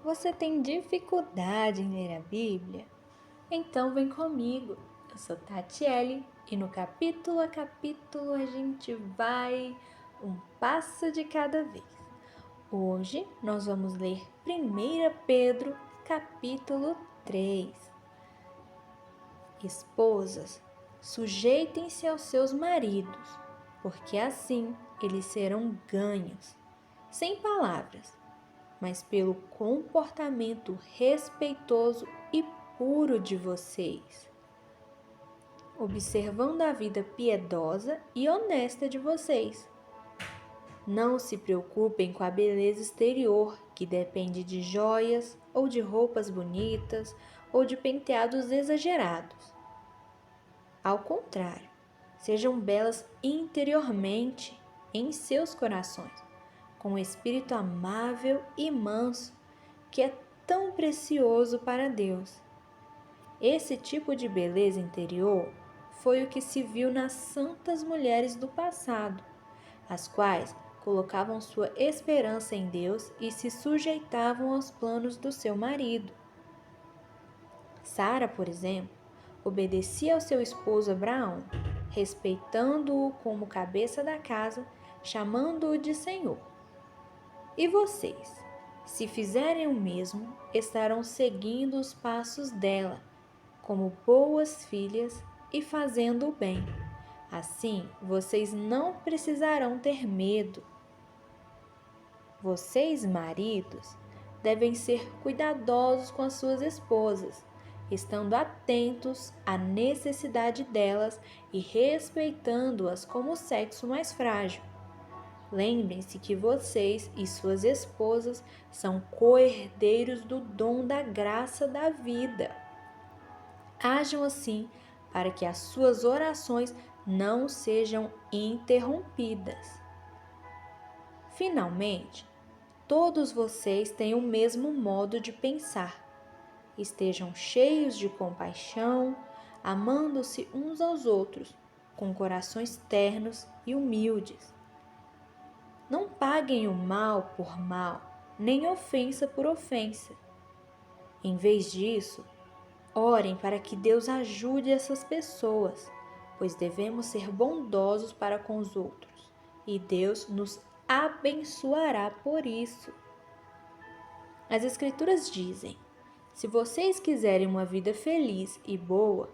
Você tem dificuldade em ler a Bíblia? Então vem comigo. Eu sou Tatiele e no capítulo a capítulo a gente vai um passo de cada vez. Hoje nós vamos ler 1 Pedro, capítulo 3. Esposas, sujeitem-se aos seus maridos, porque assim eles serão ganhos, sem palavras, mas pelo comportamento respeitoso e puro de vocês, observando a vida piedosa e honesta de vocês. Não se preocupem com a beleza exterior, que depende de joias ou de roupas bonitas ou de penteados exagerados. Ao contrário, sejam belas interiormente em seus corações, com um espírito amável e manso, que é tão precioso para Deus. Esse tipo de beleza interior foi o que se viu nas santas mulheres do passado, as quais colocavam sua esperança em Deus e se sujeitavam aos planos do seu marido. Sara, por exemplo, obedecia ao seu esposo Abraão, respeitando-o como cabeça da casa, chamando-o de Senhor. E vocês, se fizerem o mesmo, estarão seguindo os passos dela, como boas filhas e fazendo o bem. Assim, vocês não precisarão ter medo. Vocês, maridos, devem ser cuidadosos com as suas esposas, estando atentos à necessidade delas e respeitando-as como o sexo mais frágil. Lembrem-se que vocês e suas esposas são co-herdeiros do dom da graça da vida. Ajam assim para que as suas orações não sejam interrompidas. Finalmente, todos vocês têm o mesmo modo de pensar. Estejam cheios de compaixão, amando-se uns aos outros, com corações ternos e humildes. Não paguem o mal por mal, nem ofensa por ofensa. Em vez disso, orem para que Deus ajude essas pessoas, pois devemos ser bondosos para com os outros, e Deus nos abençoará por isso. As Escrituras dizem: se vocês quiserem uma vida feliz e boa,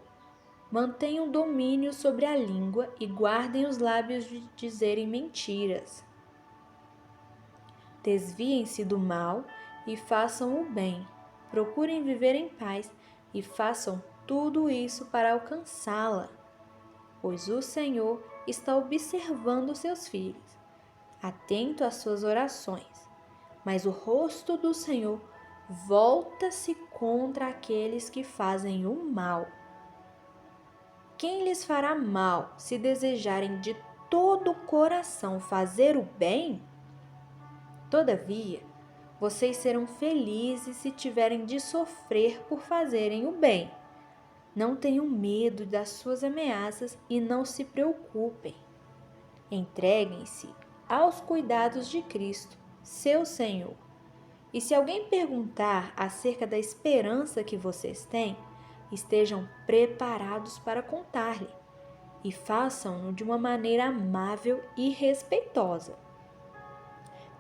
mantenham domínio sobre a língua e guardem os lábios de dizerem mentiras. Desviem-se do mal e façam o bem. Procurem viver em paz e façam tudo isso para alcançá-la, pois o Senhor está observando seus filhos, atento às suas orações. Mas o rosto do Senhor volta-se contra aqueles que fazem o mal. Quem lhes fará mal se desejarem de todo o coração fazer o bem? Todavia, vocês serão felizes se tiverem de sofrer por fazerem o bem. Não tenham medo das suas ameaças e não se preocupem. Entreguem-se aos cuidados de Cristo, seu Senhor. E se alguém perguntar acerca da esperança que vocês têm, estejam preparados para contar-lhe e façam-no de uma maneira amável e respeitosa.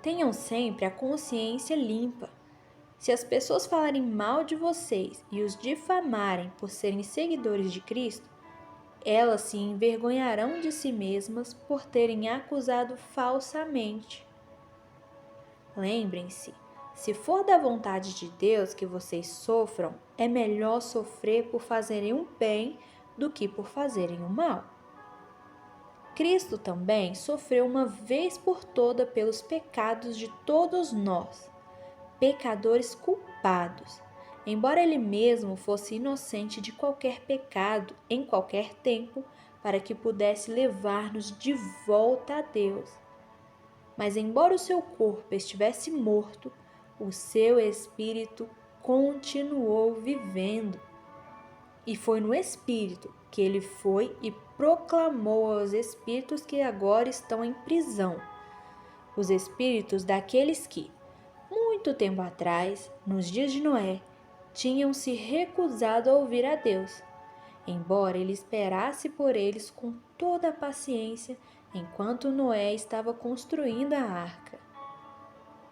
Tenham sempre a consciência limpa. Se as pessoas falarem mal de vocês e os difamarem por serem seguidores de Cristo, elas se envergonharão de si mesmas por terem acusado falsamente. Lembrem-se, se for da vontade de Deus que vocês sofram, é melhor sofrer por fazerem o bem do que por fazerem o mal. Cristo também sofreu uma vez por toda pelos pecados de todos nós, pecadores culpados, embora ele mesmo fosse inocente de qualquer pecado em qualquer tempo, para que pudesse levar-nos de volta a Deus. Mas embora o seu corpo estivesse morto, o seu espírito continuou vivendo. E foi no espírito que ele foi e proclamou aos espíritos que agora estão em prisão, os espíritos daqueles que, muito muito tempo atrás, nos dias de Noé, tinham se recusado a ouvir a Deus, embora ele esperasse por eles com toda a paciência enquanto Noé estava construindo a arca.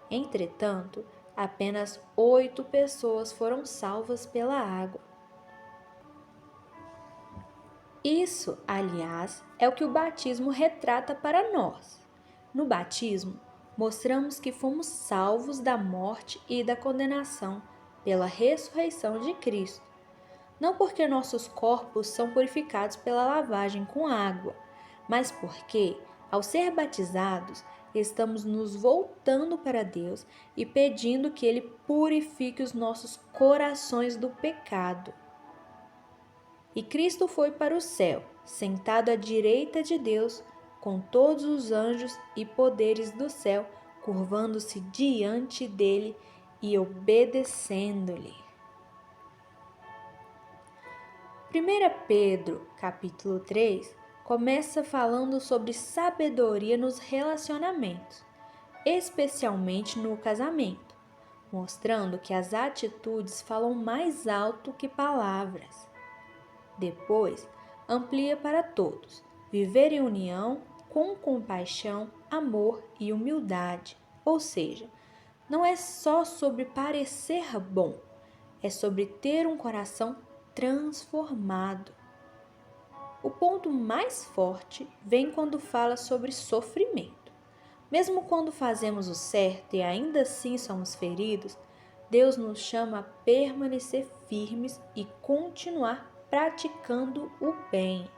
Entretanto, apenas 8 pessoas foram salvas pela água. Isso, aliás, é o que o batismo retrata para nós. No batismo, mostramos que fomos salvos da morte e da condenação pela ressurreição de Cristo. Não porque nossos corpos são purificados pela lavagem com água, mas porque, ao ser batizados, estamos nos voltando para Deus e pedindo que Ele purifique os nossos corações do pecado. E Cristo foi para o céu, sentado à direita de Deus, com todos os anjos e poderes do céu, curvando-se diante dele e obedecendo-lhe. 1 Pedro, capítulo 3, começa falando sobre sabedoria nos relacionamentos, especialmente no casamento, mostrando que as atitudes falam mais alto que palavras. Depois, amplia para todos, viver em união com compaixão, amor e humildade, ou seja, não é só sobre parecer bom, é sobre ter um coração transformado. O ponto mais forte vem quando fala sobre sofrimento. Mesmo quando fazemos o certo e ainda assim somos feridos, Deus nos chama a permanecer firmes e continuar praticando o bem.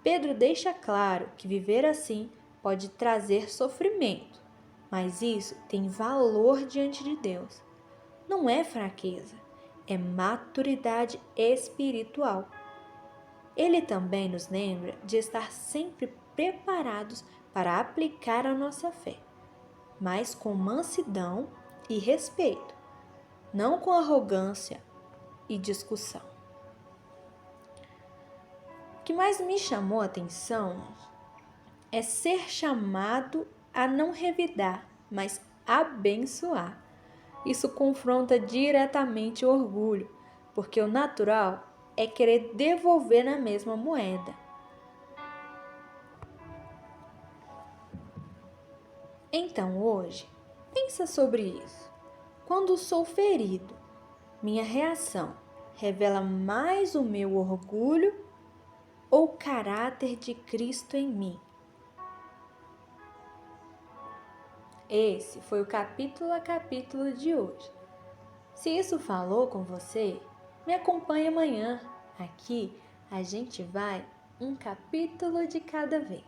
Pedro deixa claro que viver assim pode trazer sofrimento, mas isso tem valor diante de Deus. Não é fraqueza, é maturidade espiritual. Ele também nos lembra de estar sempre preparados para aplicar a nossa fé, mas com mansidão e respeito, não com arrogância e discussão. O que mais me chamou a atenção é ser chamado a não revidar, mas abençoar. Isso confronta diretamente o orgulho, porque o natural é querer devolver na mesma moeda. Então hoje, pensa sobre isso. Quando sou ferido, minha reação revela mais o meu orgulho ou o caráter de Cristo em mim? Esse foi o capítulo a capítulo de hoje. Se isso falou com você, me acompanhe amanhã. Aqui a gente vai um capítulo de cada vez.